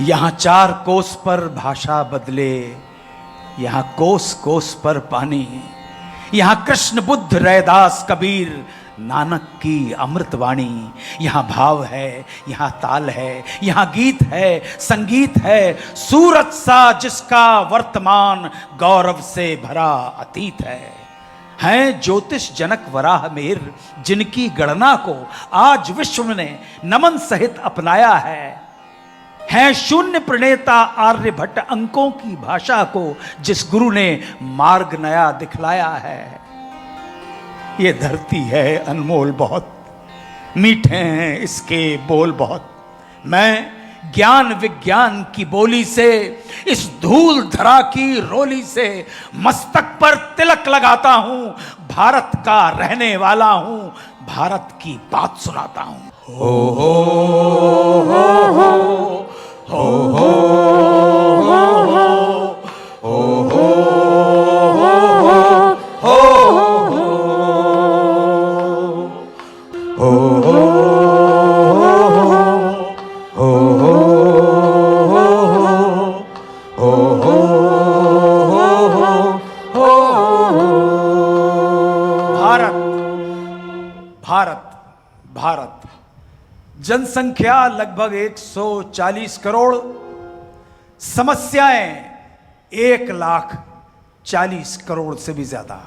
यहाँ चार कोस पर भाषा बदले, यहाँ कोस कोस पर पानी। यहाँ कृष्ण बुद्ध रैदास कबीर नानक की अमृतवाणी। यहाँ भाव है, यहाँ ताल है, यहाँ गीत है, संगीत है, सूरज सा जिसका वर्तमान गौरव से भरा अतीत है। हैं ज्योतिष जनक वराह मिहिर, जिनकी गणना को आज विश्व ने नमन सहित अपनाया है। हैं शून्य प्रणेता आर्यभट्ट, अंकों की भाषा को जिस गुरु ने मार्ग नया दिखलाया है। ये धरती है अनमोल बहुत, मीठे हैं इसके बोल बहुत। मैं ज्ञान विज्ञान की बोली से, इस धूल धरा की रोली से मस्तक पर तिलक लगाता हूं। भारत का रहने वाला हूं, भारत की बात सुनाता हूं। हो हो हो हो हो हो हो हो भारत जनसंख्या लगभग 140 करोड़, समस्याएं 1,40,000 करोड़ से भी ज्यादा।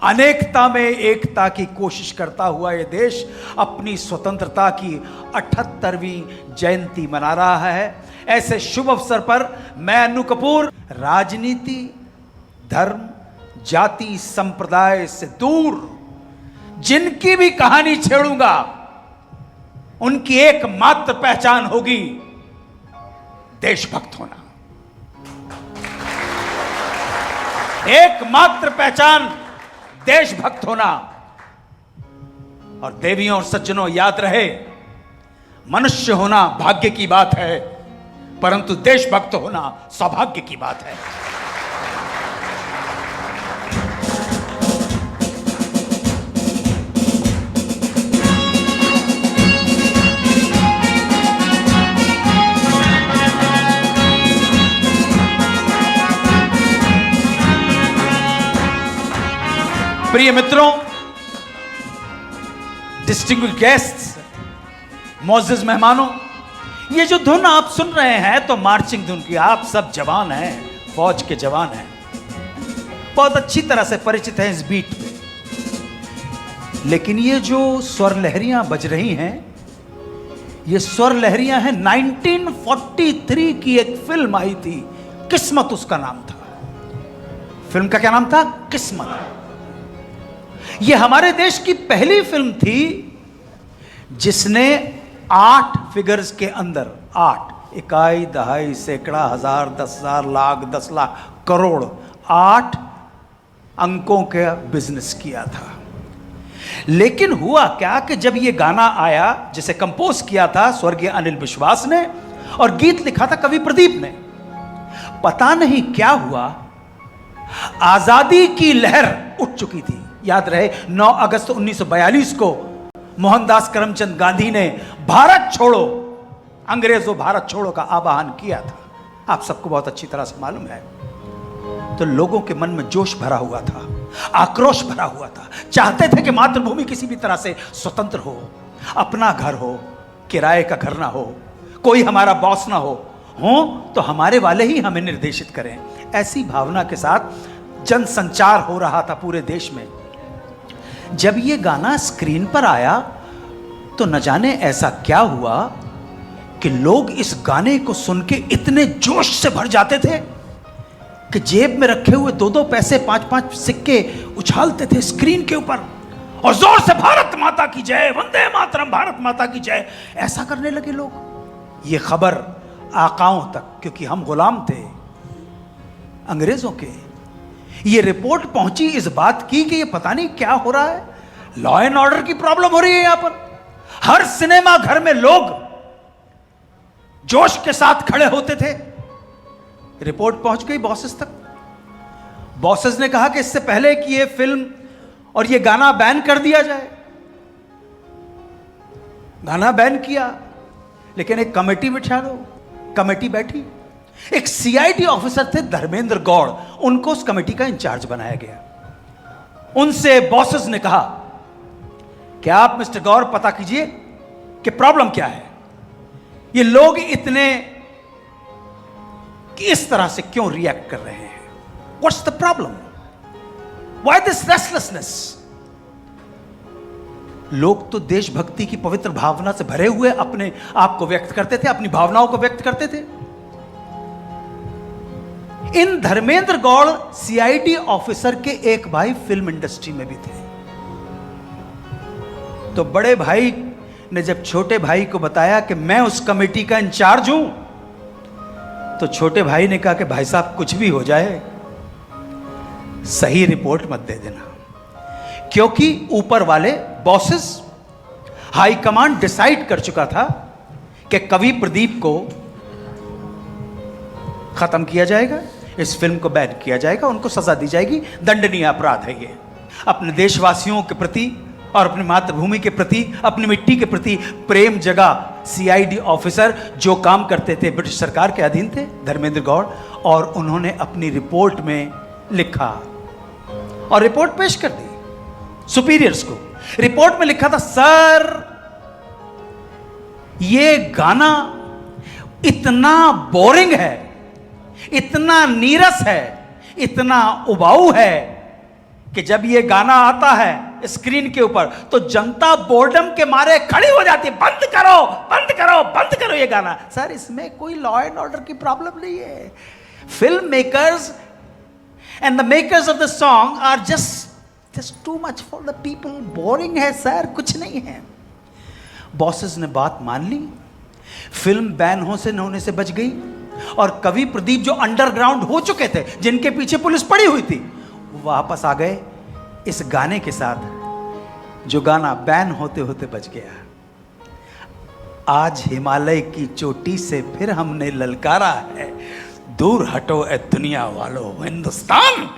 अनेकता में एकता की कोशिश करता हुआ यह देश अपनी स्वतंत्रता की 78वीं जयंती मना रहा है। ऐसे शुभ अवसर पर मैं अन्नू कपूर राजनीति, धर्म, जाति, संप्रदाय से दूर जिनकी भी कहानी छेड़ूंगा, उनकी एकमात्र पहचान होगी देशभक्त होना। एकमात्र पहचान देशभक्त होना। और देवियों और सज्जनों, याद रहे, मनुष्य होना भाग्य की बात है, परंतु देशभक्त होना सौभाग्य की बात है। प्रिय मित्रों, डिस्टिंग्विश्ड गेस्ट्स, मौजूद मेहमानों, ये जो धुन आप सुन रहे हैं तो मार्चिंग धुन की। आप सब जवान हैं, फौज के जवान हैं, बहुत अच्छी तरह से परिचित हैं इस बीट पे। लेकिन ये जो स्वर लहरियां बज रही हैं, ये स्वर लहरियां हैं 1943 की एक फिल्म आई थी, किस्मत उसका नाम था। फिल्म का क्या नाम था? किस्मत। यह हमारे देश की पहली फिल्म थी जिसने 8 फिगर्स के अंदर, 8 इकाई, दहाई, सैकड़ा, हजार, 10,000, लाख, 10 लाख, करोड़, 8 अंकों का बिजनेस किया था। लेकिन हुआ क्या कि जब यह गाना आया, जिसे कंपोज किया था स्वर्गीय अनिल विश्वास ने और गीत लिखा था कवि प्रदीप ने, पता नहीं क्या हुआ, आजादी की लहर उठ चुकी थी। याद रहे 9 अगस्त 1942 को मोहनदास करमचंद गांधी ने भारत छोड़ो, अंग्रेजों भारत छोड़ो का आह्वान किया था। आप सबको बहुत अच्छी तरह से मालूम है। तो लोगों के मन में जोश भरा हुआ था, आक्रोश भरा हुआ था, चाहते थे कि मातृभूमि किसी भी तरह से स्वतंत्र हो, अपना घर हो, किराए का घर ना हो, कोई हमारा बॉस ना हो तो हमारे वाले ही हमें निर्देशित करें। ऐसी भावना के साथ जनसंचार हो रहा था पूरे देश में। जब ये गाना स्क्रीन पर आया तो न जाने ऐसा क्या हुआ कि लोग इस गाने को सुन के इतने जोश से भर जाते थे कि जेब में रखे हुए 2-2 पैसे, 5-5 सिक्के उछालते थे स्क्रीन के ऊपर और जोर से भारत माता की जय, वंदे मातरम, भारत माता की जय, ऐसा करने लगे लोग। ये खबर आकाओं तक, क्योंकि हम गुलाम थे अंग्रेजों के, ये रिपोर्ट पहुंची इस बात की कि ये पता नहीं क्या हो रहा है, लॉ एंड ऑर्डर की प्रॉब्लम हो रही है यहां पर। हर सिनेमा घर में लोग जोश के साथ खड़े होते थे। रिपोर्ट पहुंच गई बॉसेस तक। बॉसेस ने कहा कि इससे पहले कि ये फिल्म और ये गाना बैन कर दिया जाए, गाना बैन किया, लेकिन एक कमेटी बिठा दो, कमेटी बैठी, एक सीआईडी ऑफिसर थे धर्मेंद्र गौड़, उनको उस कमेटी का इंचार्ज बनाया गया। उनसे बॉसेस ने कहा कि आप मिस्टर गौड़ पता कीजिए कि प्रॉब्लम क्या है, ये लोग इतने इस तरह से क्यों रिएक्ट कर रहे हैं, what's the problem, why this restlessness. लोग तो देशभक्ति की पवित्र भावना से भरे हुए अपने आप को व्यक्त करते थे, अपनी भावनाओं को व्यक्त करते थे। इन धर्मेंद्र गौड़ सीआईडी ऑफिसर के एक भाई फिल्म इंडस्ट्री में भी थे। तो बड़े भाई ने जब छोटे भाई को बताया कि मैं उस कमेटी का इंचार्ज हूं, तो छोटे भाई ने कहा कि भाई साहब कुछ भी हो जाए सही रिपोर्ट मत दे देना, क्योंकि ऊपर वाले बॉसेस, हाई कमांड डिसाइड कर चुका था कि कवि प्रदीप को खत्म किया जाएगा, इस फिल्म को बैन किया जाएगा, उनको सजा दी जाएगी, दंडनीय अपराध है ये। अपने देशवासियों के प्रति और अपनी मातृभूमि के प्रति, अपनी मिट्टी के प्रति प्रेम जगा सीआईडी ऑफिसर जो काम करते थे ब्रिटिश सरकार के अधीन थे, धर्मेंद्र गौड़, और उन्होंने अपनी रिपोर्ट में लिखा और रिपोर्ट पेश कर दी सुपीरियर्स को। रिपोर्ट में लिखा था, सर ये गाना इतना बोरिंग है, इतना नीरस है, इतना उबाऊ है कि जब ये गाना आता है स्क्रीन के ऊपर तो जनता बोर्डम के मारे खड़ी हो जाती है, बंद करो बंद करो बंद करो ये गाना। सर इसमें कोई लॉ एंड ऑर्डर की प्रॉब्लम नहीं है, film makers and the makers of the song are just too much for the people, boring है सर, कुछ नहीं है। बॉसेस ने बात मान ली, फिल्म बैन होने से बच गई, और कवि प्रदीप जो अंडरग्राउंड हो चुके थे, जिनके पीछे पुलिस पड़ी हुई थी, वो वापस आ गए इस गाने के साथ जो गाना बैन होते होते बच गया। आज हिमालय की चोटी से फिर हमने ललकारा है, दूर हटो ए दुनिया वालों हिंदुस्तान।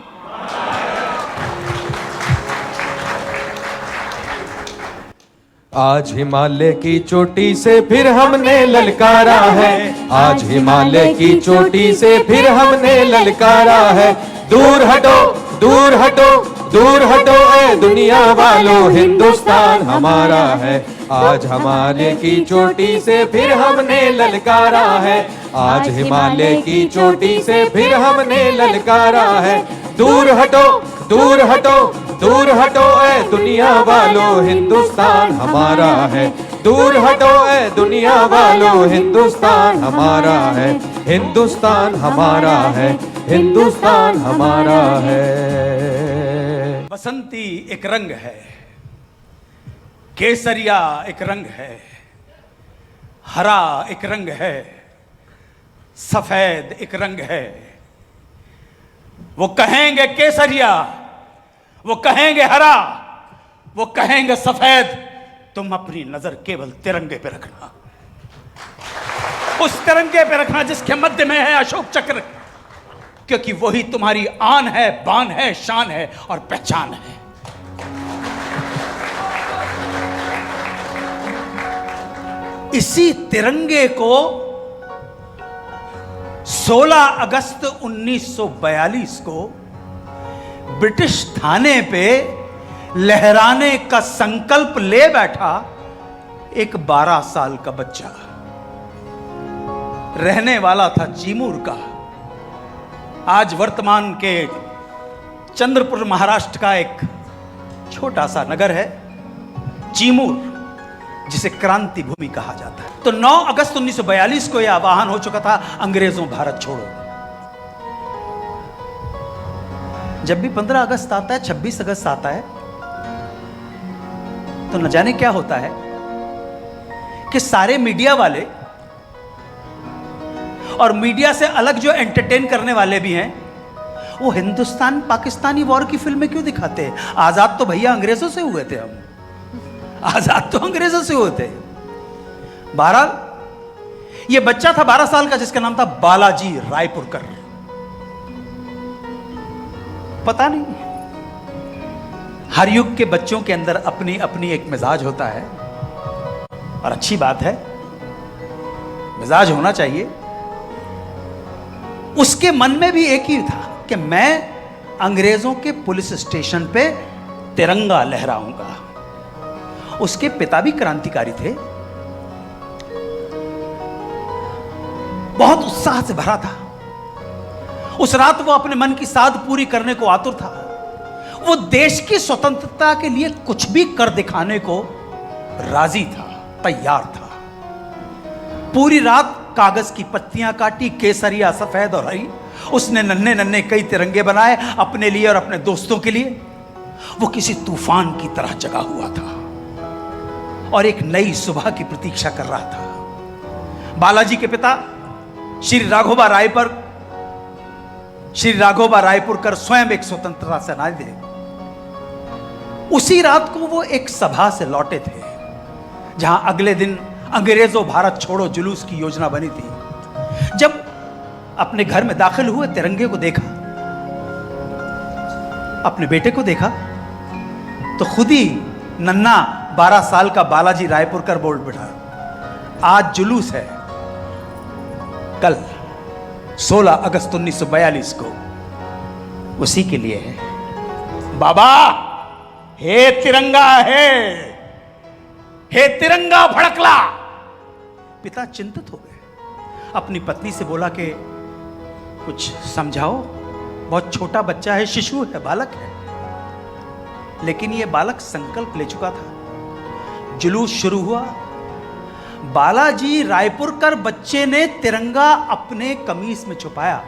आज हिमालय की चोटी से फिर हमने ललकारा है, आज हिमालय की चोटी से फिर हमने ललकारा है, दूर हटो दूर हटो दूर हटो ए दुनिया वालों हिंदुस्तान हमारा है। आज हिमालय की चोटी से फिर हमने ललकारा है, आज हिमालय की चोटी से फिर हमने ललकारा है, दूर हटो दूर हटो दूर हटो ए दुनिया वालों हिंदुस्तान हमारा है, दूर हटो ए दुनिया वालों हिंदुस्तान हमारा है, हिंदुस्तान हमारा है, हिंदुस्तान हमारा है। बसंती एक रंग है, केसरिया एक रंग है, हरा एक रंग है, सफेद एक रंग है। वो कहेंगे केसरिया, वो कहेंगे हरा, वो कहेंगे सफेद, तुम अपनी नजर केवल तिरंगे पे रखना, उस तिरंगे पे रखना जिसके मध्य में है अशोक चक्र, क्योंकि वही तुम्हारी आन है, बान है, शान है और पहचान है। इसी तिरंगे को 16 अगस्त 1942 को ब्रिटिश थाने पे लहराने का संकल्प ले बैठा एक 12 साल का बच्चा, रहने वाला था चीमूर का, आज वर्तमान के चंद्रपुर महाराष्ट्र का एक छोटा सा नगर है चीमूर, जिसे क्रांति भूमि कहा जाता है। तो 9 अगस्त 1942 को यह आह्वान हो चुका था, अंग्रेजों भारत छोड़ो। जब भी 15 अगस्त आता है, 26 अगस्त आता है, तो न जाने क्या होता है कि सारे मीडिया वाले और मीडिया से अलग जो एंटरटेन करने वाले भी हैं, वो हिंदुस्तान पाकिस्तानी वॉर की फिल्में क्यों दिखाते हैं? आजाद तो भैया अंग्रेजों से हुए थे, हम आजाद तो अंग्रेजों से हुए थे। बहरहाल ये बच्चा था 12 साल का, जिसका नाम था बालाजी रायपुरकर। पता नहीं, हर युग के बच्चों के अंदर अपनी अपनी एक मिजाज होता है, और अच्छी बात है, मिजाज होना चाहिए, उसके मन में भी एक ही था कि मैं अंग्रेजों के पुलिस स्टेशन पे तिरंगा लहराऊंगा। उसके पिता भी क्रांतिकारी थे, बहुत उत्साह से भरा था। उस रात वो अपने मन की साध पूरी करने को आतुर था। वो देश की स्वतंत्रता के लिए कुछ भी कर दिखाने को राजी था, तैयार था। पूरी रात कागज की पत्तियां काटी, केसरिया, सफेद और हरी। उसने नन्हे नन्हे कई तिरंगे बनाए अपने लिए और अपने दोस्तों के लिए। वो किसी तूफान की तरह जगा हुआ था और एक नई सुबह की प्रतीक्षा कर रहा था। बालाजी के पिता श्री राघोबा रायपुरकर स्वयं एक स्वतंत्रता सेनानी थे। उसी रात को वो एक सभा से लौटे थे जहां अगले दिन अंग्रेजों भारत छोड़ो जुलूस की योजना बनी थी। जब अपने घर में दाखिल हुए, तिरंगे को देखा, अपने बेटे को देखा, तो खुद ही नन्हा 12 साल का बालाजी रायपुरकर बोल बैठा, आज जुलूस है, कल 16 अगस्त 1942 को उसी के लिए है। बाबा, हे तिरंगा है, हे तिरंगा भड़कला। पिता चिंतित हो गए। अपनी पत्नी से बोला कि कुछ समझाओ, बहुत छोटा बच्चा है, शिशु है, बालक है। लेकिन यह बालक संकल्प ले चुका था। जुलूस शुरू हुआ। बालाजी रायपुरकर बच्चे ने तिरंगा अपने कमीज में छुपाया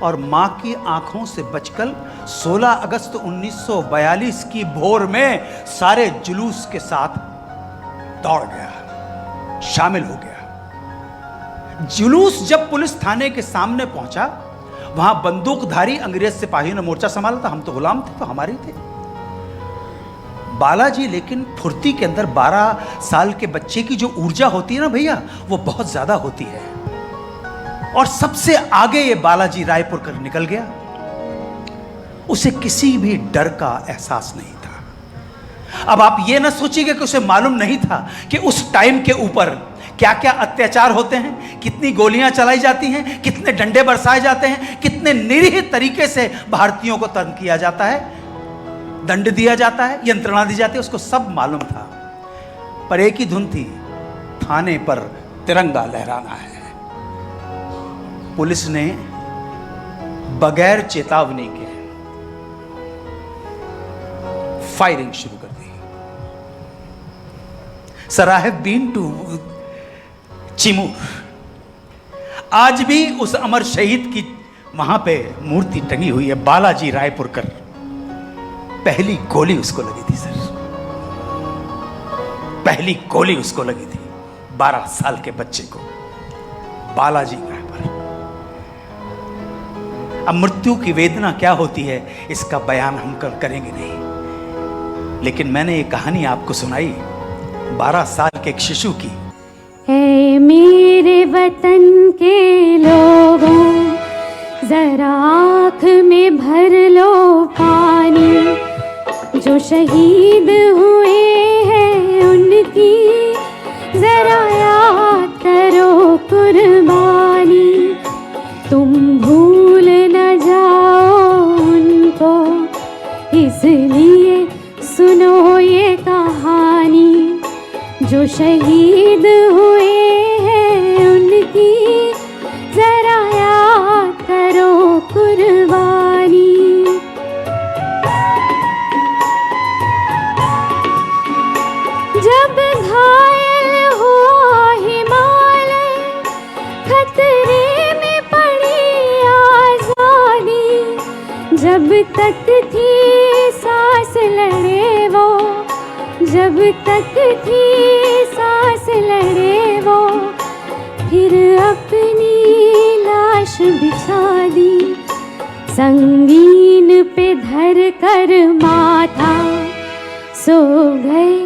और मां की आंखों से बचकर 16 अगस्त 1942 की भोर में सारे जुलूस के साथ दौड़ गया, शामिल हो गया। जुलूस जब पुलिस थाने के सामने पहुंचा, वहां बंदूकधारी अंग्रेज सिपाहियों ने मोर्चा संभाला था। हम तो गुलाम थे, तो हमारे थे। बालाजी लेकिन फुर्ती के अंदर 12 साल के बच्चे की जो ऊर्जा होती है ना भैया, वो बहुत ज्यादा होती है। और सबसे आगे ये बालाजी रायपुरकर निकल गया। उसे किसी भी डर का एहसास नहीं था। अब आप ये ना सोचिएगा कि उसे मालूम नहीं था कि उस टाइम के ऊपर क्या क्या अत्याचार होते हैं, कितनी गोलियां चलाई जाती हैं, कितने डंडे बरसाए जाते हैं, कितने निरीह तरीके से भारतीयों को तंग किया जाता है, दंड दिया जाता है, यंत्रणा दी जाती है। उसको सब मालूम था। पर एक ही धुन थी, थाने पर तिरंगा लहराना है। पुलिस ने बगैर चेतावनी के फायरिंग शुरू कर दी। Sir, I have been to Chimur. आज भी उस अमर शहीद की वहां पे मूर्ति टंगी हुई है, बालाजी रायपुरकर। पहली गोली उसको लगी थी सर, पहली गोली उसको लगी थी 12 साल के बच्चे को, बालाजी रायपुर। अब मृत्यु की वेदना क्या होती है इसका बयान हम करेंगे नहीं, लेकिन मैंने ये कहानी आपको सुनाई 12 साल के एक शिशु की। है मेरे वतन के लोगों, जरा आँख में भर लो पानी। जो शहीद हुए हैं उनकी जरा याद करो कुर्बानी। तुम भूल न जाओ उनको, इसलिए सुनो ये कहानी। जो शहीद हुए हैं उनकी जरा याद करो कुर्बानी। जब घायल हुआ हिमालय, खतरे में पड़ी आजादी। जब तक थी सांस लड़े वो, जब तक थी सांस लड़े वो, फिर अपनी लाश बिछा दी। संगीन पे धर कर माथा, सो गए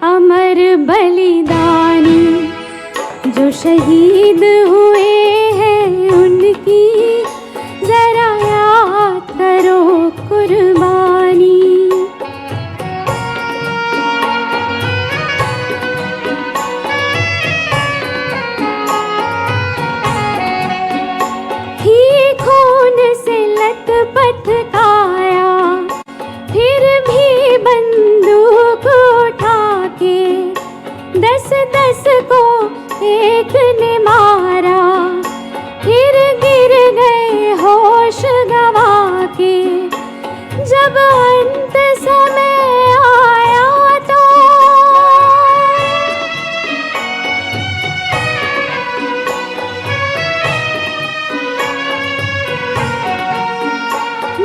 अमर बलिदानी। जो शहीद हुए हैं उनकी जरा याद करो कुर्बानी। ही बंदूक उठा के 10-10 को एक ने मारा, फिर गिर गए होश गवा के। जब अंत समय आया तो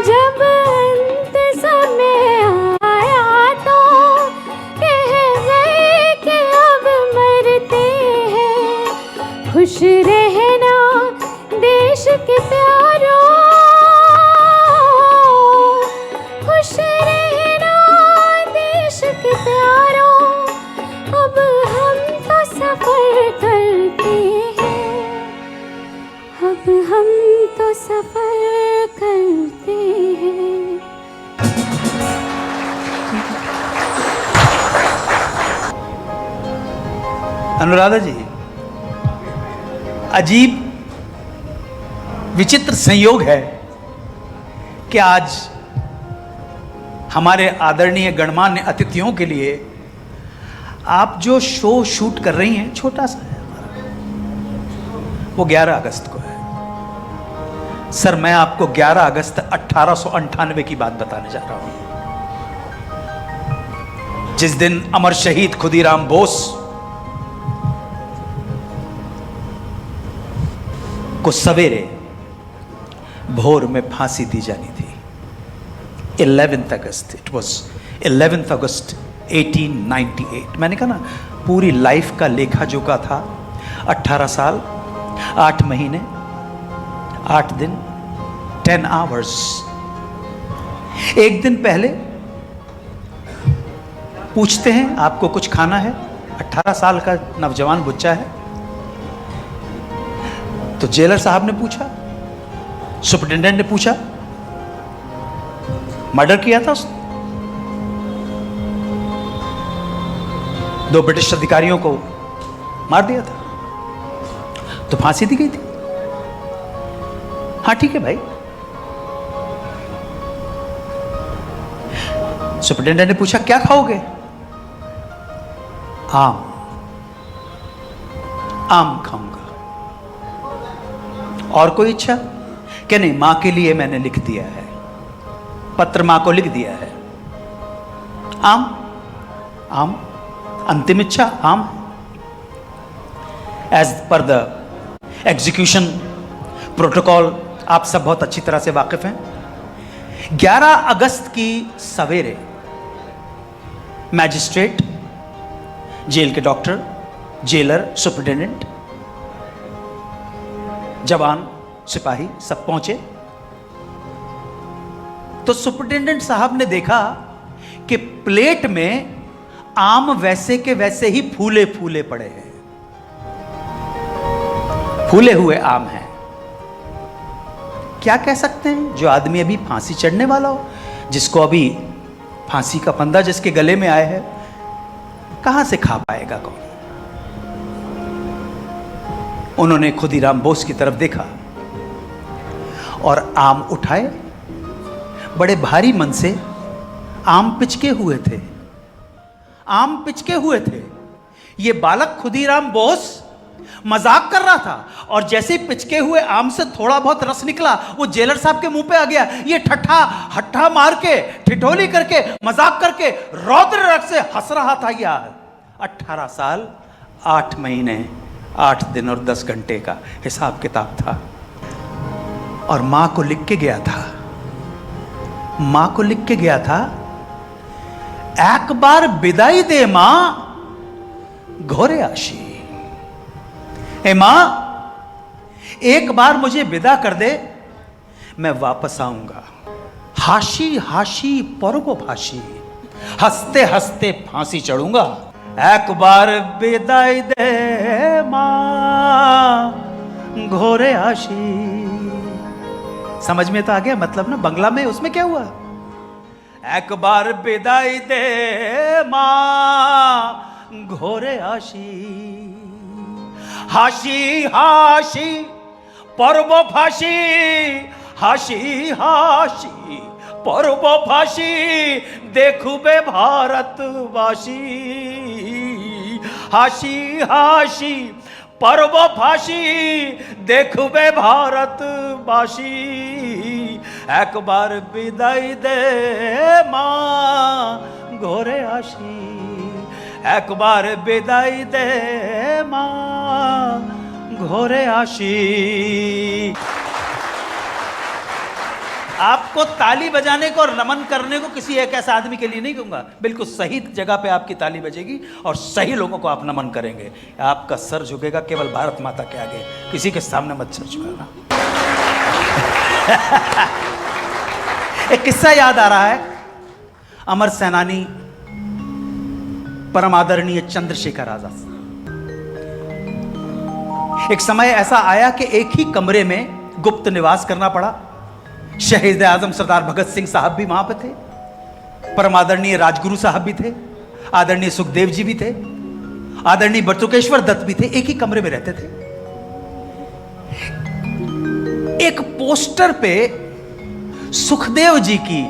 जब अंत समय आया तो कह गए कि अब मरते हैं। खुश रहना देश के प्यारों, खुश रहना देश के प्यारों। अब हम तो सफर करते हैं, अब हम तो सफर करते हैं। अनुराधा जी, अजीब विचित्र संयोग है कि आज हमारे आदरणीय गणमान्य अतिथियों के लिए आप जो शो शूट कर रही हैं, छोटा सा है, वो 11 अगस्त को है। सर, मैं आपको 11 अगस्त 1898 की बात बताने जा रहा हूं, जिस दिन अमर शहीद खुदीराम बोस को सवेरे भोर में फांसी दी जानी थी। 11th August, it was 11th अगस्त 1898। मैंने कहा ना, पूरी लाइफ का लेखा जोखा था। 18 साल 8 महीने 8 दिन 10 आवर्स। एक दिन पहले पूछते हैं आपको कुछ खाना है, 18 साल का नौजवान बच्चा है। तो जेलर साहब ने पूछा, सुपरिटेंडेंट ने पूछा, मर्डर किया था उसने? 2 ब्रिटिश अधिकारियों को मार दिया था, तो फांसी दी गई थी। हाँ ठीक है भाई। सुपरिटेंडेंट ने पूछा, क्या खाओगे? आम खाऊंगा। और कोई इच्छा? क्या नहीं, मां के लिए मैंने लिख दिया है, पत्र मां को लिख दिया है। आम अंतिम इच्छा आम। As per the execution protocol, आप सब बहुत अच्छी तरह से वाकिफ हैं। 11 अगस्त की सवेरे मैजिस्ट्रेट, जेल के डॉक्टर, जेलर, सुपरिटेंडेंट, जवान, सिपाही सब पहुंचे। तो सुपरिटेंडेंट साहब ने देखा कि प्लेट में आम वैसे के वैसे ही फूले फूले पड़े हैं, फूले हुए आम हैं। क्या कह सकते हैं, जो आदमी अभी फांसी चढ़ने वाला हो, जिसको अभी फांसी का फंदा जिसके गले में आया है, कहां से खा पाएगा कौन? उन्होंने खुदीराम बोस की तरफ देखा और आम उठाए। बड़े भारी मन से आम पिचके हुए थे, आम पिचके हुए थे। ये बालक खुदीराम बोस मजाक कर रहा था, और जैसे ही पिचके हुए आम से थोड़ा बहुत रस निकला, वो जेलर साहब के मुंह पे आ गया। ये ठट्ठा हट्ठा मार के, ठिठोली करके, मजाक करके, रौद्र रग से हंस रहा था यार। 18 साल 8 महीने 8 दिन और 10 घंटे का हिसाब किताब था। और मां को लिख के गया था, मां को लिख के गया था, एक बार विदाई दे मां घोरे आशी। ए मां, एक बार मुझे विदा कर दे, मैं वापस आऊंगा। हाशी हाशी पर्व फाशी, हंसते हंसते फांसी चढ़ूंगा। एक बार विदाई दे मां घोरे आशी। समझ में तो आ गया मतलब ना, बंगला में उसमें क्या हुआ? एक बार विदाई दे मां घोरे आशी, हाशी हाशी पर्व फाशी, हाशी हाशी पर्व फाशी देखू बे भारतवासी, हाशी हाशी पर्व फाशी देखू बे भारतवासी, एक बार विदाई दे माँ घोरे आशी, एक बार विदाई दे माँ घोरे आशी। आपको ताली बजाने को और नमन करने को किसी एक ऐसे आदमी के लिए नहीं कहूंगा, बिल्कुल सही जगह पे आपकी ताली बजेगी और सही लोगों को आप नमन करेंगे। आपका सर झुकेगा केवल भारत माता के आगे, किसी के सामने मत सर झुकाना। एक किस्सा याद आ रहा है, अमर सेनानी परम आदरणीय चंद्रशेखर आजाद। एक समय ऐसा आया कि एक ही कमरे में गुप्त निवास करना पड़ा। शहीद आजम सरदार भगत सिंह साहब भी वहां पे थे, परम आदरणीय राजगुरु साहब भी थे, आदरणीय सुखदेव जी भी थे, आदरणीय बटुकेश्वर दत्त भी थे, एक ही कमरे में रहते थे। एक पोस्टर पे सुखदेव जी की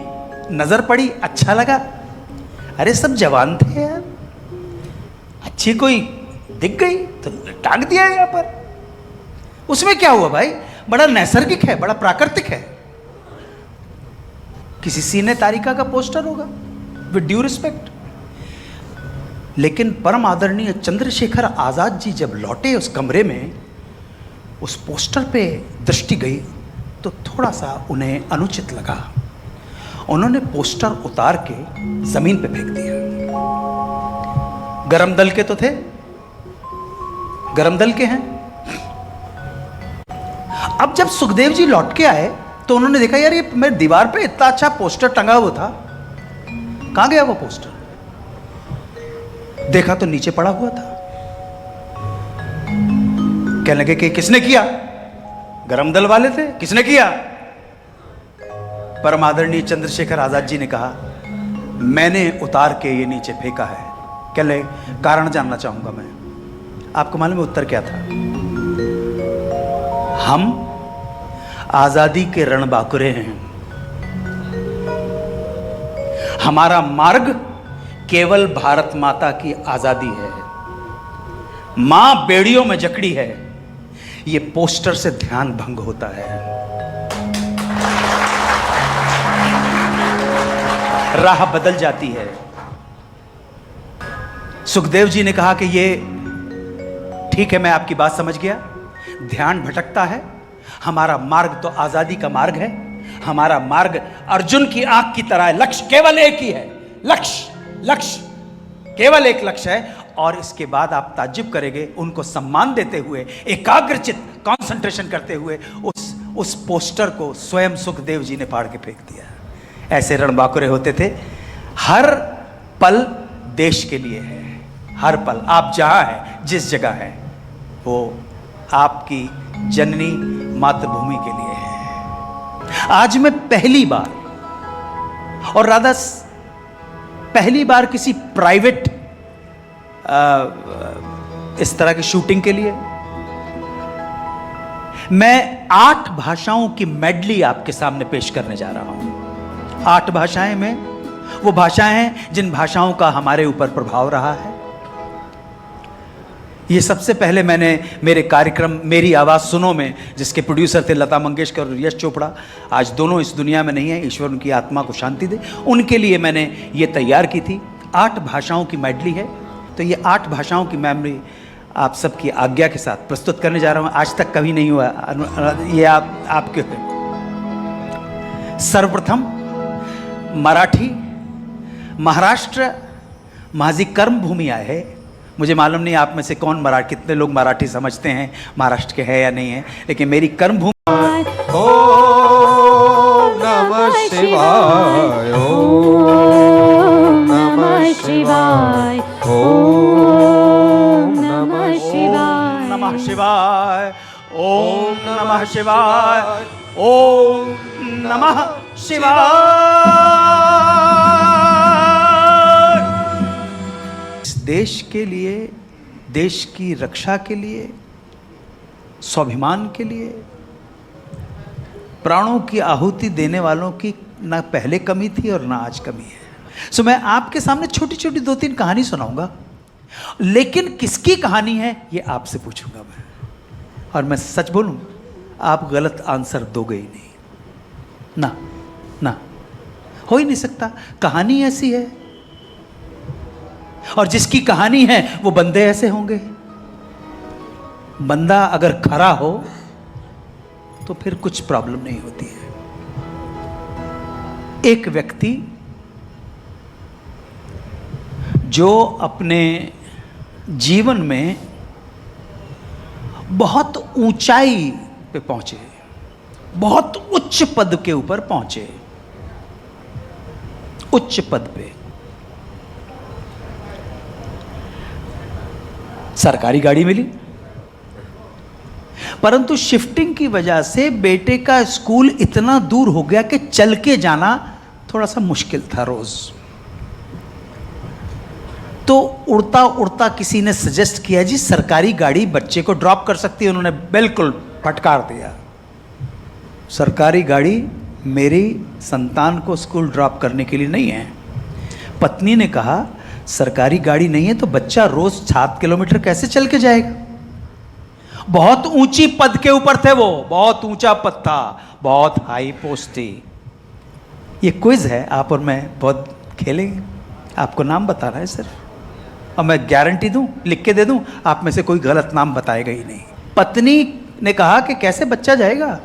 नजर पड़ी, अच्छा लगा। अरे सब जवान थे यार, अच्छी कोई दिख गई तो टांग दिया यहां पर। उसमें क्या हुआ भाई, बड़ा नैसर्गिक है, बड़ा प्राकृतिक है। किसी सीने तारिका का पोस्टर होगा, विद ड्यू रिस्पेक्ट। लेकिन परम आदरणीय चंद्रशेखर आजाद जी जब लौटे उस कमरे में, उस पोस्टर पे दृष्टि गई तो थोड़ा सा उन्हें अनुचित लगा। उन्होंने पोस्टर उतार के जमीन पे फेंक दिया। गरम दल के तो थे, गरम दल के हैं। अब जब सुखदेव जी लौट के आए तो उन्होंने देखा यार ये मेरे दीवार पे इतना अच्छा पोस्टर टंगा हुआ था, कहां गया वो पोस्टर? देखा तो नीचे पड़ा हुआ था। कहने लगे कि किसने किया? गरम दल वाले थे, किसने किया? परम आदरणीय चंद्रशेखर आजाद जी ने कहा मैंने उतार के ये नीचे फेंका है। कहने लगे कारण जानना चाहूंगा मैं। आपको मालूम है उत्तर क्या था? हम आजादी के रणबांकुरे हैं, हमारा मार्ग केवल भारत माता की आजादी है। मां बेड़ियों में जकड़ी है, ये पोस्टर से ध्यान भंग होता है। राह बदल जाती है। सुखदेव जी ने कहा कि ये ठीक है, मैं आपकी बात समझ गया, ध्यान भटकता है। हमारा मार्ग तो आजादी का मार्ग है, हमारा मार्ग अर्जुन की आंख की तरह है। लक्ष्य केवल एक ही है, लक्ष्य केवल एक लक्ष्य है। और इसके बाद आप ताज्जुब करेंगे, उनको सम्मान देते हुए, एकाग्रचित कंसंट्रेशन करते हुए उस पोस्टर को स्वयं सुखदेव जी ने फाड़ के फेंक दिया। ऐसे रणबांकुरे होते थे। हर पल देश के लिए है, हर पल आप जहां हैं, जिस जगह हैं, वो आपकी जननी मातृभूमि के लिए है। आज मैं पहली बार, और राधा पहली बार किसी प्राइवेट इस तरह की शूटिंग के लिए, मैं 8 भाषाओं की मेडली आपके सामने पेश करने जा रहा हूं। 8 भाषाएं में वो भाषाएं हैं जिन भाषाओं का हमारे ऊपर प्रभाव रहा है। ये सबसे पहले मैंने मेरे कार्यक्रम मेरी आवाज़ सुनो में, जिसके प्रोड्यूसर थे लता मंगेशकर और यश चोपड़ा, आज दोनों इस दुनिया में नहीं है, ईश्वर उनकी आत्मा को शांति दे, उनके लिए मैंने ये तैयार की थी। 8 भाषाओं की मेडली है। तो ये 8 भाषाओं की मेमोरी आप सबकी आज्ञा के साथ प्रस्तुत करने जा रहा हूँ। आज तक कभी नहीं हुआ ये, आपके सर्वप्रथम मराठी, महाराष्ट्र माझी कर्म भूमि है। मुझे मालूम नहीं आप में से कितने लोग मराठी समझते हैं, महाराष्ट्र के हैं या नहीं है, लेकिन मेरी कर्म भूमि। ओम नमः शिवाय, ओम नमः शिवाय, ओम नमः शिवाय, नमः शिवाय, ओम नमः शिवाय, ओम नमः शिवाय। देश के लिए, देश की रक्षा के लिए, स्वाभिमान के लिए प्राणों की आहुति देने वालों की ना पहले कमी थी और ना आज कमी है। सो मैं आपके सामने छोटी छोटी 2-3 कहानी सुनाऊंगा, लेकिन किसकी कहानी है ये आपसे पूछूंगा मैं। और मैं सच बोलूं, आप गलत आंसर दोगे ही नहीं, ना ना, हो ही नहीं सकता। कहानी ऐसी है, और जिसकी कहानी है वो बंदे ऐसे होंगे। बंदा अगर खरा हो तो फिर कुछ प्रॉब्लम नहीं होती है। एक व्यक्ति जो अपने जीवन में बहुत ऊंचाई पे पहुंचे, बहुत उच्च पद के ऊपर पहुंचे, उच्च पद पे, सरकारी गाड़ी मिली, परंतु शिफ्टिंग की वजह से बेटे का स्कूल इतना दूर हो गया कि चल के जाना थोड़ा सा मुश्किल था रोज। तो उड़ता उड़ता किसी ने सजेस्ट किया, जी सरकारी गाड़ी बच्चे को ड्रॉप कर सकती है। उन्होंने बिल्कुल फटकार दिया, सरकारी गाड़ी मेरी संतान को स्कूल ड्रॉप करने के लिए नहीं है। पत्नी ने कहा, सरकारी गाड़ी नहीं है तो बच्चा रोज 7 किलोमीटर कैसे चल के जाएगा। बहुत ऊंची पद के ऊपर थे वो, बहुत ऊंचा पद था, बहुत हाई पोस्ट थी। ये क्विज है, आप और मैं बहुत खेलेंगे। आपको नाम बताना है सिर्फ, और मैं गारंटी दूं, लिख के दे दूं, आप में से कोई गलत नाम बताएगा ही नहीं। पत्नी ने कहा कि कैसे बच्चा जाएगा,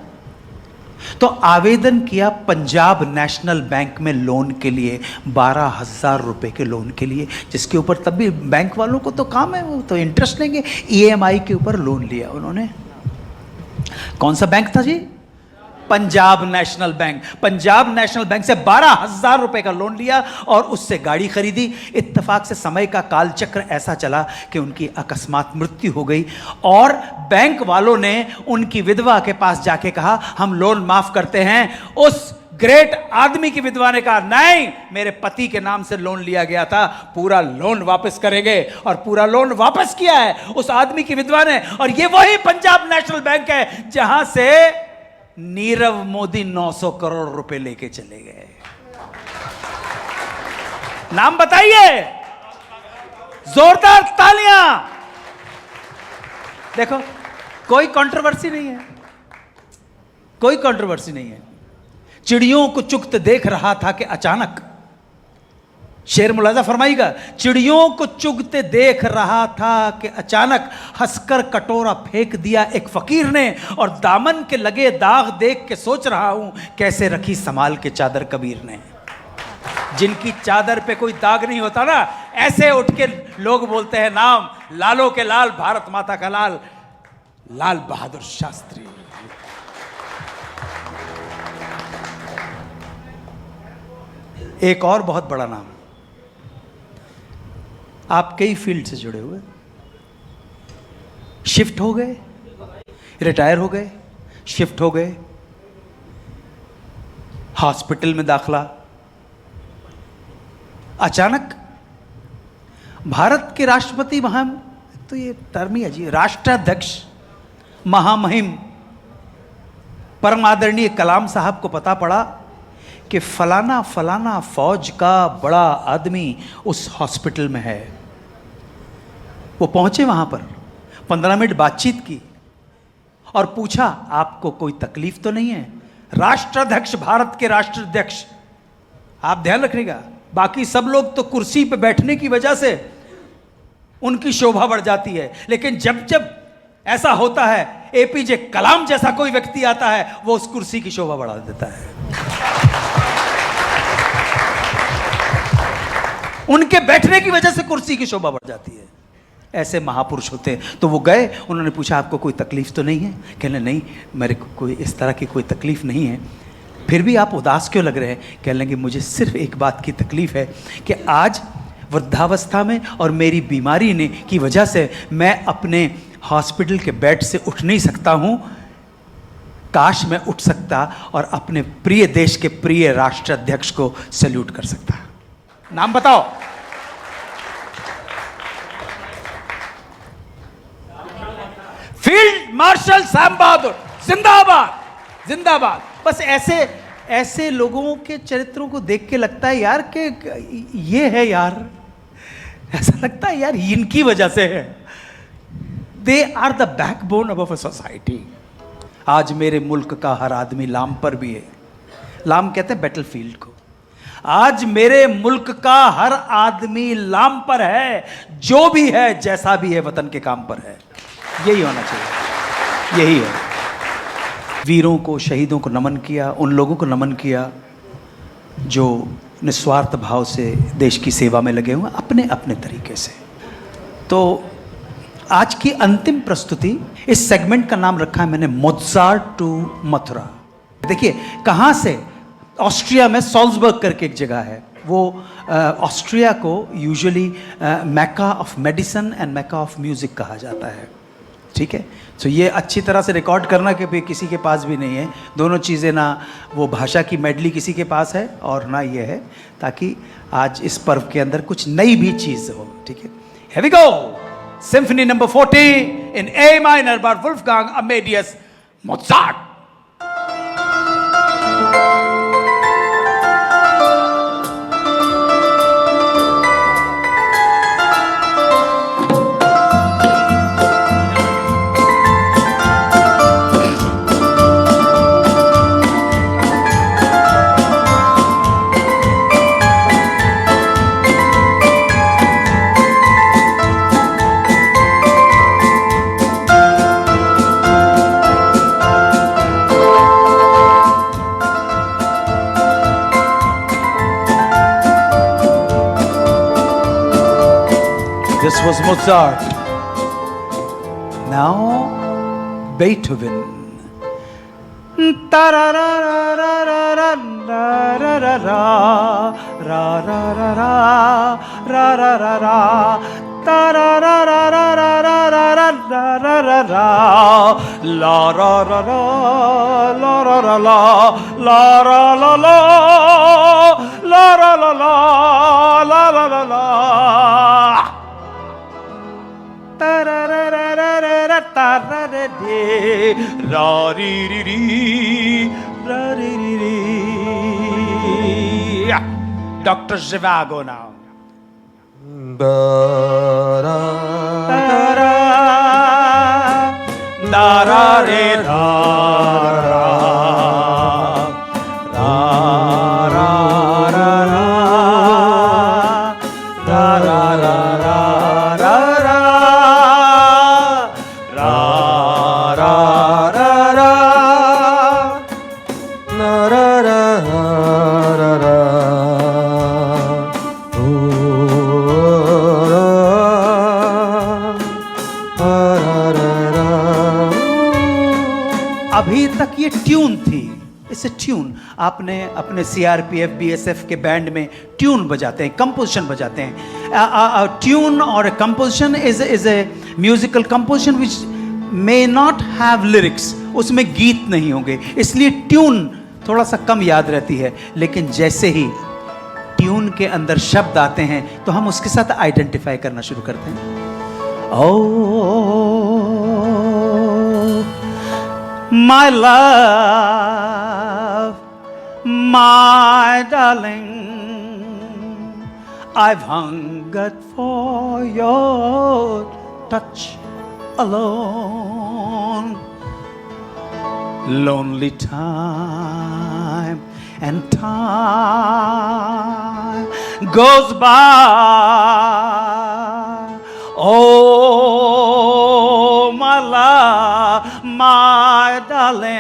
तो आवेदन किया पंजाब नेशनल बैंक में लोन के लिए, 12,000 रुपए के लोन के लिए, जिसके ऊपर तब भी बैंक वालों को तो काम है, वो तो इंटरेस्ट लेंगे। EMI के ऊपर लोन लिया उन्होंने। कौन सा बैंक था जी? Punjab National Bank. Punjab National Bank से 12,000 रुपए का लोन लिया और उससे गाड़ी खरीदी। इत्तेफाक से समय का काल चक्र ऐसा चला कि उनकी अकस्मात मृत्यु हो गई, और बैंक वालों ने उनकी विधवा के पास जाके कहा, हम लोन माफ करते हैं। उस ग्रेट आदमी की विधवा ने कहा, नहीं, मेरे पति के नाम से लोन लिया गया था, पूरा लोन वापस करेंगे। और पूरा लोन वापस किया है उस आदमी की विधवा ने। और ये वही पंजाब नेशनल बैंक है जहां से नीरव मोदी 900 करोड़ रुपए लेके चले गए। नाम बताइए, जोरदार तालियां। देखो, कोई कंट्रोवर्सी नहीं है, कोई कंट्रोवर्सी नहीं है। चिड़ियों को चुगते देख रहा था कि अचानक, शेर मुलाजा फरमाइएगा, चिड़ियों को चुगते देख रहा था कि अचानक हंसकर कटोरा फेंक दिया एक फकीर ने, और दामन के लगे दाग देख के सोच रहा हूं कैसे रखी संभाल के चादर कबीर ने। जिनकी चादर पे कोई दाग नहीं होता ना, ऐसे उठ के लोग बोलते हैं नाम, लालों के लाल, भारत माता का लाल, लाल बहादुर शास्त्री। एक और बहुत बड़ा नाम, आप कई फील्ड से जुड़े हुए, शिफ्ट हो गए, रिटायर हो गए, शिफ्ट हो गए, हॉस्पिटल में दाखला, अचानक भारत के राष्ट्रपति तो ये टर्म ही है जी, राष्ट्राध्यक्ष महामहिम परम आदरणीय कलाम साहब को पता पड़ा कि फलाना फलाना फौज का बड़ा आदमी उस हॉस्पिटल में है। वो पहुंचे वहां पर, 15 मिनट बातचीत की और पूछा, आपको कोई तकलीफ तो नहीं है? राष्ट्राध्यक्ष, भारत के राष्ट्राध्यक्ष, आप ध्यान रखिएगा, बाकी सब लोग तो कुर्सी पे बैठने की वजह से उनकी शोभा बढ़ जाती है, लेकिन जब जब ऐसा होता है, APJ कलाम जैसा कोई व्यक्ति आता है, वो उस कुर्सी की शोभा बढ़ा देता है। उनके बैठने की वजह से कुर्सी की शोभा बढ़ जाती है। ऐसे महापुरुष होते हैं। तो वो गए, उन्होंने पूछा, आपको कोई तकलीफ तो नहीं है? कहने, नहीं, मेरे को कोई इस तरह की कोई तकलीफ नहीं है। फिर भी आप उदास क्यों लग रहे हैं? कह लेंगे, मुझे सिर्फ एक बात की तकलीफ है कि आज वृद्धावस्था में और मेरी बीमारी ने की वजह से मैं अपने हॉस्पिटल के बेड से उठ नहीं सकता हूं। काश मैं उठ सकता और अपने प्रिय देश के प्रिय राष्ट्राध्यक्ष को सैल्यूट कर सकता। नाम बताओ। फील्ड मार्शल सैम बहादुर, जिंदाबाद जिंदाबाद। बस ऐसे ऐसे लोगों के चरित्रों को देख के लगता है यार कि ये है यार, ऐसा लगता है यार इनकी वजह से है। They are the backbone of a society. आज मेरे मुल्क का हर आदमी लाम पर भी है। लाम कहते हैं बैटलफील्ड को। आज मेरे मुल्क का हर आदमी लाम पर है, जो भी है जैसा भी है वतन के काम पर है। यही होना चाहिए, यही है। वीरों को, शहीदों को नमन किया, उन लोगों को नमन किया जो निस्वार्थ भाव से देश की सेवा में लगे हुए अपने अपने तरीके से। तो आज की अंतिम प्रस्तुति, इस सेगमेंट का नाम रखा है मैंने मोज़ार्ट टू मथुरा। देखिए कहाँ से, ऑस्ट्रिया में सॉल्जबर्ग करके एक जगह है। वो ऑस्ट्रिया को usually Mecca of medicine and Mecca of music कहा जाता है। ठीक है, तो ये अच्छी तरह से रिकॉर्ड करना कि भाई किसी के पास भी नहीं है। दोनों चीज़ें, ना वो भाषा की मेडली किसी के पास है और ना ये है, ताकि आज इस पर्व के अंदर कुछ नई भी चीज़ हो। ठीक है, here we go, Symphony number 40 in A minor by Wolfgang Amadeus Mozart. This was Mozart. Now Beethoven. Dr. Zhivago now. अभी तक ये ट्यून थी, इसे ट्यून आपने अपने सीआरपीएफ बीएसएफ के बैंड में ट्यून बजाते हैं, कंपोजिशन बजाते हैं। ट्यून और composition is a musical composition which may not have lyrics, उसमें गीत नहीं होंगे, इसलिए ट्यून थोड़ा सा कम याद रहती है। लेकिन जैसे ही ट्यून के अंदर शब्द आते हैं तो हम उसके साथ आइडेंटिफाई करना शुरू करते हैं। My love, my darling, I've hungered for your touch alone. Lonely time and time goes by. Oh, my love, my darling,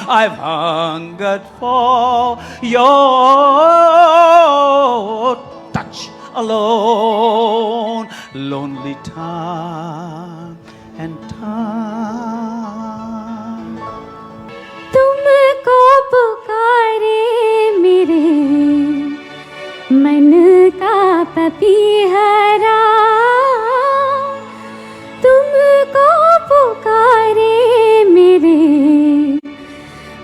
I've hungered for your touch alone. Lonely time and time. तुमको पुकारे मेरे मन का पपीहरा, तुमको पुकारे मेरे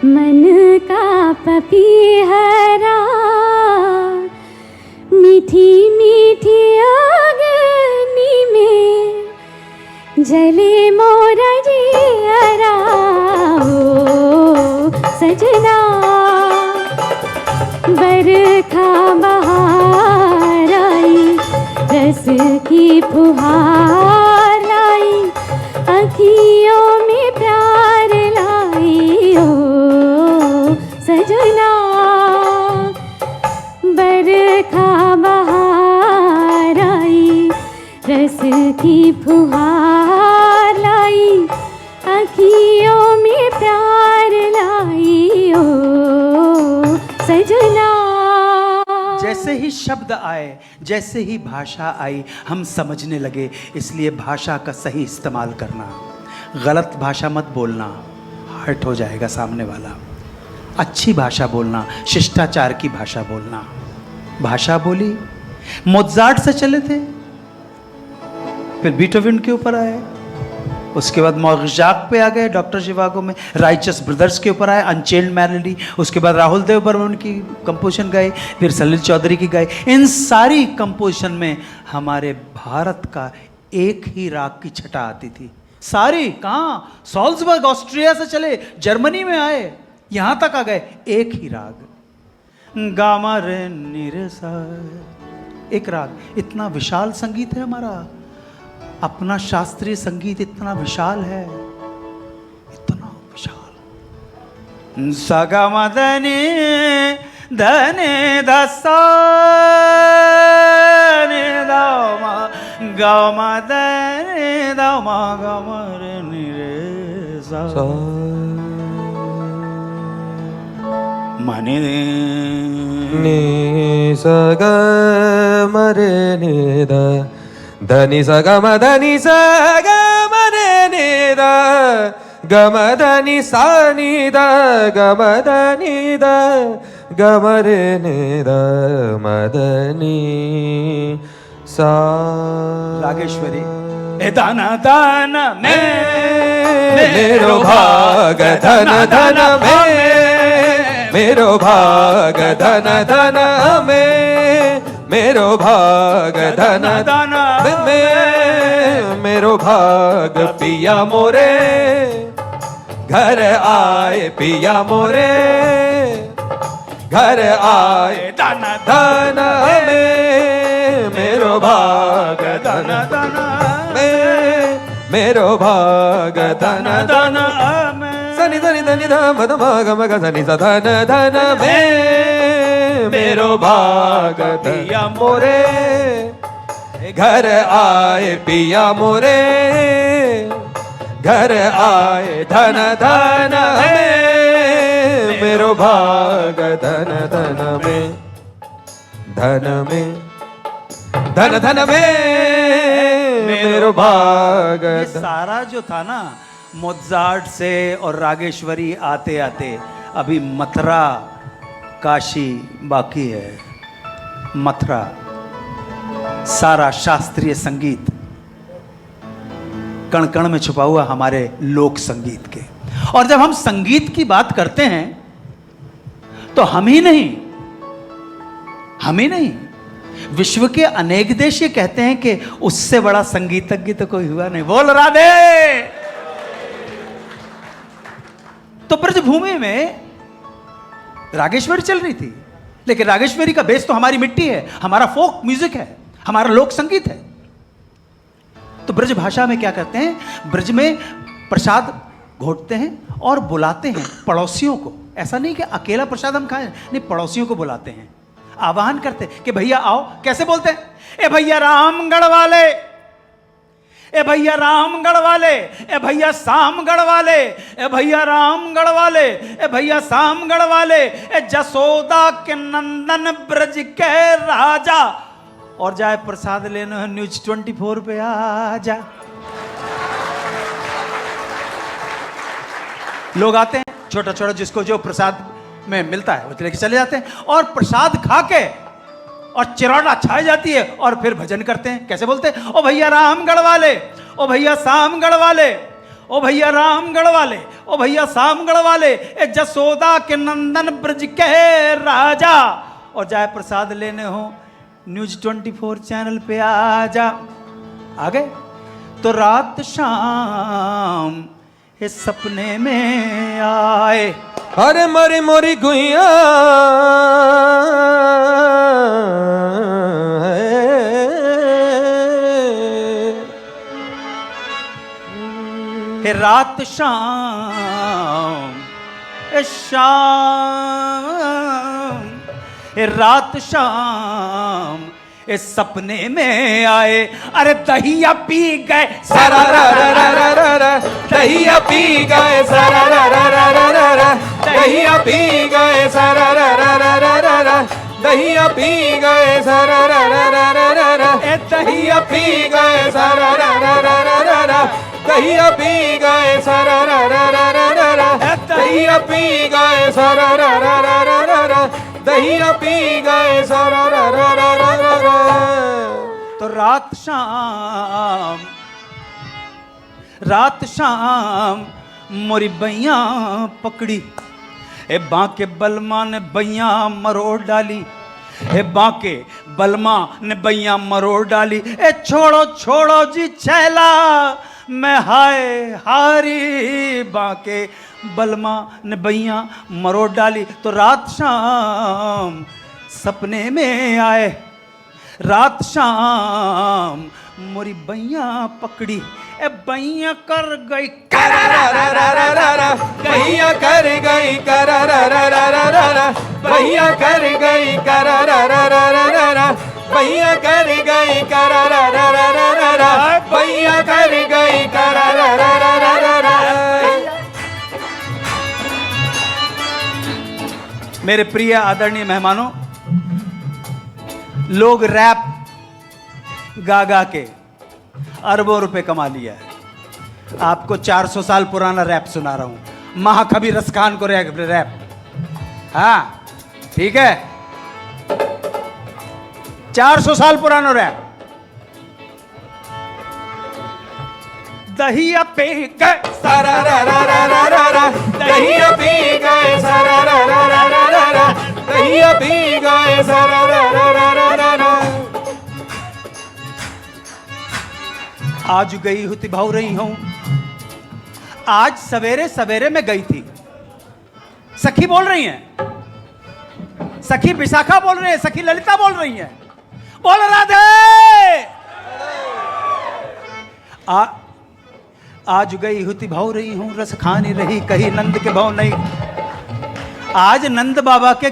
मन का पपीहरा। मीठी मीठी अग्नि में जले मोरा जियरा। सजना बरखा बहार आई रस की फुहार लाई अखियों में प्यार लाई ओ सजना बरखा बहार आई रस की फुहार लाई अखियों में प्यार लाई ओ सजना। जैसे ही शब्द आए, जैसे ही भाषा आई, हम समझने लगे। इसलिए भाषा का सही इस्तेमाल करना, गलत भाषा मत बोलना, हर्ट हो जाएगा सामने वाला। अच्छी भाषा बोलना, शिष्टाचार की भाषा बोलना। भाषा बोली, मोज़ार्ट से चले थे, फिर बीटहोवन के ऊपर आए, उसके बाद मौजाक पे आ गए, डॉक्टर जिवागो में राइचस ब्रदर्स के ऊपर आए, अनचेल्ड मेलोडी, उसके बाद राहुल देव बर्मन की कंपोजिशन गाई, फिर सलिल चौधरी की गाई। इन सारी कंपोजिशन में हमारे भारत का एक ही राग की छटा आती थी। सारी कहाँ, सॉल्जबर्ग ऑस्ट्रिया से चले, जर्मनी में आए, यहाँ तक आ गए, एक ही राग गामा रे नी रे सा, एक राग। इतना विशाल संगीत है हमारा, अपना शास्त्रीय संगीत इतना विशाल है, इतना विशाल। सगम धनी धने दसा दामा गमा धने दामा गमा रे नी रे सा मने नी स ग म रे नि द धनि स ग म धनि स ग म रे नि द ग म धनि सा नि द ग म धनि द ग म रे नि द म धनि सा। रागेश्वरी ए दाना दाना में मेरो भाग धन धन में, मेरो भाग धन धन में, मेरो भाग धन धन में, मेरो भाग पिया मोरे घर आए, पिया मोरे घर आए धन धन में, मेरो भाग धन धन में, मेरो भाग धन धन में। सनि धनि धनि ध म ध म ग म ग सनि स धन धन में, मेरो भाग पिया मोरे घर आए, पिया मोरे घर आए धन धन में, मेरो भाग धन धन में, धन में धन धन में, मेरो भाग। ये सारा जो था ना, मोज़ार्ट से और रागेश्वरी आते आते अभी मथुरा काशी बाकी है। मथुरा सारा शास्त्रीय संगीत कण कण में छुपा हुआ हमारे लोक संगीत के। और जब हम संगीत की बात करते हैं तो हम ही नहीं, विश्व के अनेक देश ये कहते हैं कि उससे बड़ा संगीतज्ञ तो कोई हुआ नहीं। बोल राधे। तो ब्रजभूमि में रागेश्वरी चल रही थी, लेकिन रागेश्वरी का बेस तो हमारी मिट्टी है, हमारा फोक म्यूजिक है, हमारा लोक संगीत है। तो ब्रज भाषा में क्या करते हैं, ब्रज में प्रसाद घोटते हैं और बुलाते हैं पड़ोसियों को। ऐसा नहीं कि अकेला प्रसाद हम खाएं, नहीं, पड़ोसियों को बुलाते हैं, आह्वान करते हैं कि भैया आओ। कैसे बोलते हैं, ए भैया रामगढ़ वाले, ए भैया रामगढ़ वाले, ए भैया सामगढ़ वाले, ए भैया रामगढ़ वाले, ए भैया सामगढ़ वाले, ए जसोदा के नंदन ब्रज के राजा। और जाए प्रसाद लेना है न्यूज 24 पे आ जा। लोग आते हैं, छोटा छोटा जिसको जो प्रसाद में मिलता है वो लेके चले जाते हैं और प्रसाद खा के और चिरौड़ा छाई जाती है और फिर भजन करते हैं। कैसे बोलते हैं, ओ भैया रामगढ़ वाले, ओ भैया सामगढ़ वाले, ओ भैया रामगढ़ वाले, ओ भैया सामगढ़ वाले, ए जसोदा के नंदन ब्रज के राजा। और जाए प्रसाद लेने हो न्यूज 24 चैनल पे आ जा। आ गए तो रात शाम ये सपने में आए। अरे मरी मोरी गुइया हे रात शाम शाम, हे रात शाम इस सपने में आए, अरे दहिया पी गए सारा रा रा रा रा रा रा, दहिया पी गए सारा रा रा रा रा रा रा, दहिया पी गए सारा रा रा रा रा रा रा, दहिया पी गए सारा रा रा रा रा रा रा, दहिया पी गए सारा रा रा रा रा रा रा, दहिया पी गए सारा रा रा रा रा रा रा, दहिया पी गए सारा रा रा रा रा रा रा, दहिया पी गए सारा रा रा रा रा रा रा। तो रात शाम मोरी बैया पकड़ी, ए बांके बलमा ने बैया मरोड़ डाली, ए बांके बलमा ने बैया मरोड़ डाली, ए छोड़ो छोड़ो जी छैला मैं हाय हारी, बांके बलमा ने बैया मरोड़ डाली। तो रात शाम सपने में आए, रात शाम मोरी बैया पकड़ी, ए बैया कर गई करा रा रा रा रा रा रा, बैया कर गई करा रा रा रा रा रा रा, बैया कर गई करा रा रा रा रा रा रा, बैया कर गई करा रा रा रा रा रा रा, बैया कर गई करा रा रा रा रा रा रा। मेरे प्रिय आदरणीय मेहमानों, लोग रैप गा गा के अरबों रुपए कमा लिया है। आपको 400 साल पुराना रैप सुना रहा हूं, महाकवि रसखान को रैप। हाँ ठीक है, 400 साल पुराना रैप। दहिया पे गए सारा रा रा रा रा रा रा, दहिया पी गए सारा रा रा रा रा रा रा, दहिया पी गए सारा रा रा रा रा रा रा। आज गई हुती भाव रही हूं, आज सवेरे सवेरे में गई थी। सखी बोल रही हैं, सखी विशाखा बोल रही है, सखी ललिता बोल रही है, बोल राधे। आज गई हुती भाव रही हूं, रस खानी रही कहीं नंद के भाव नहीं। आज नंद बाबा के